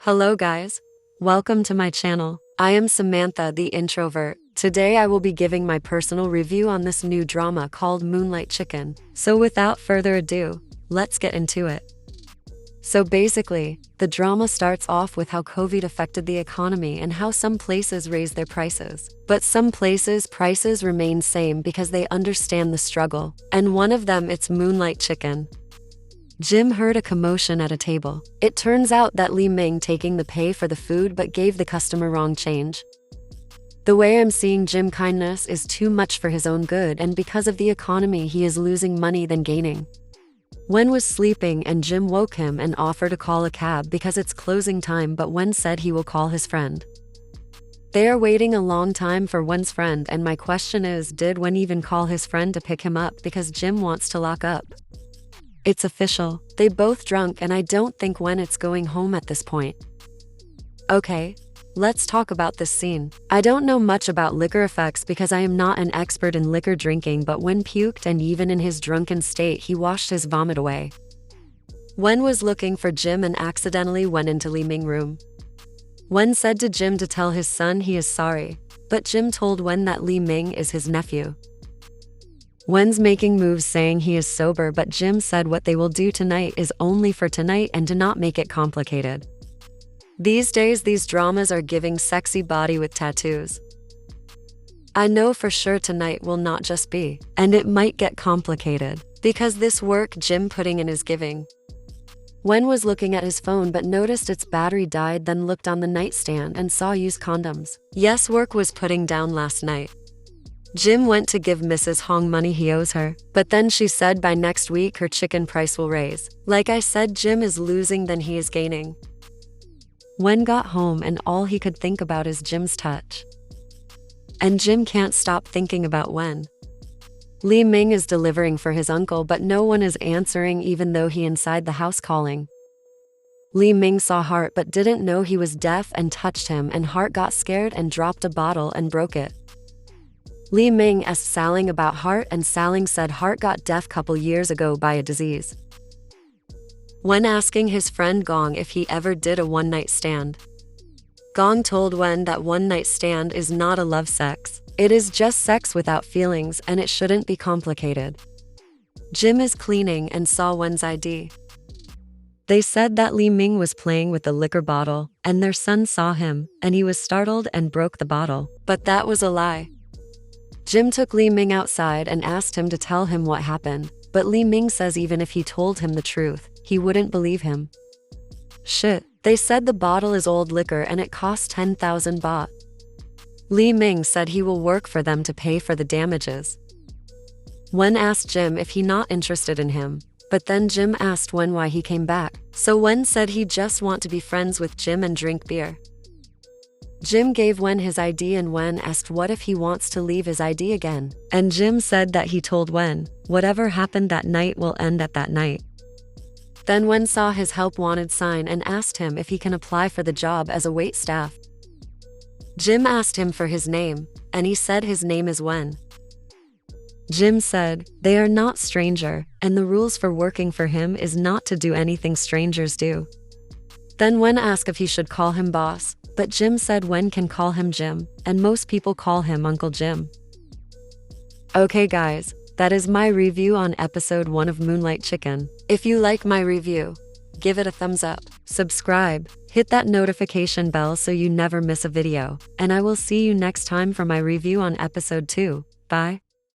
Hello guys. Welcome to my channel. I am Samantha the introvert. Today I will be giving my personal review on this new drama called Moonlight Chicken. So without further ado, let's get into it. So basically, the drama starts off with how COVID affected the economy and how some places raise their prices. But some places prices remain same because they understand the struggle. And one of them it's Moonlight Chicken. Jim heard a commotion at a table. It turns out that Li Ming taking the pay for the food but gave the customer wrong change. The way I'm seeing Jim kindness is too much for his own good, and because of the economy he is losing money than gaining. Wen was sleeping and Jim woke him and offered to call a cab because it's closing time, but Wen said he will call his friend. They are waiting a long time for Wen's friend, and my question is, did Wen even call his friend to pick him up because Jim wants to lock up? It's official, they both drunk, and I don't think Wen it's going home at this point. Okay, let's talk about this scene. I don't know much about liquor effects because I am not an expert in liquor drinking, but Wen puked and even in his drunken state he washed his vomit away. Wen was looking for Jim and accidentally went into Li Ming's room. Wen said to Jim to tell his son he is sorry, but Jim told Wen that Li Ming is his nephew. Wen's making moves saying he is sober, but Jim said what they will do tonight is only for tonight and to not make it complicated. These days these dramas are giving sexy body with tattoos. I know for sure tonight will not just be, and it might get complicated, because this work Jim putting in is giving. Wen was looking at his phone but noticed its battery died, then looked on the nightstand and saw used condoms. Yes, work was putting down last night. Jim went to give Mrs. Hong money he owes her, but then she said by next week her chicken price will raise. Like I said, Jim is losing than he is gaining. Wen got home and all he could think about is Jim's touch. And Jim can't stop thinking about Wen. Li Ming is delivering for his uncle, but no one is answering even though he inside the house calling. Li Ming saw Hart but didn't know he was deaf and touched him, and Hart got scared and dropped a bottle and broke it. Li Ming asked Saling about Hart, and Saling said Hart got deaf couple years ago by a disease. When asking his friend Gong if he ever did a one-night stand, Gong told Wen that one-night stand is not a love sex. It is just sex without feelings and it shouldn't be complicated. Jim is cleaning and saw Wen's ID. They said that Li Ming was playing with the liquor bottle and their son saw him and he was startled and broke the bottle. But that was a lie. Jim took Li Ming outside and asked him to tell him what happened, but Li Ming says even if he told him the truth, he wouldn't believe him. Shit, they said the bottle is old liquor and it costs 10,000 baht. Li Ming said he will work for them to pay for the damages. Wen asked Jim if he not interested in him, but then Jim asked Wen why he came back. So Wen said he just want to be friends with Jim and drink beer. Jim gave Wen his ID and Wen asked what if he wants to leave his ID again. And Jim said that he told Wen, whatever happened that night will end at that night. Then Wen saw his help wanted sign and asked him if he can apply for the job as a wait staff. Jim asked him for his name, and he said his name is Wen. Jim said, they are not stranger, and the rules for working for him is not to do anything strangers do. Then Wen asked if he should call him boss, but Jim said Wen can call him Jim, and most people call him Uncle Jim. Okay guys, that is my review on episode 1 of Moonlight Chicken. If you like my review, give it a thumbs up, subscribe, hit that notification bell so you never miss a video, and I will see you next time for my review on episode 2. Bye.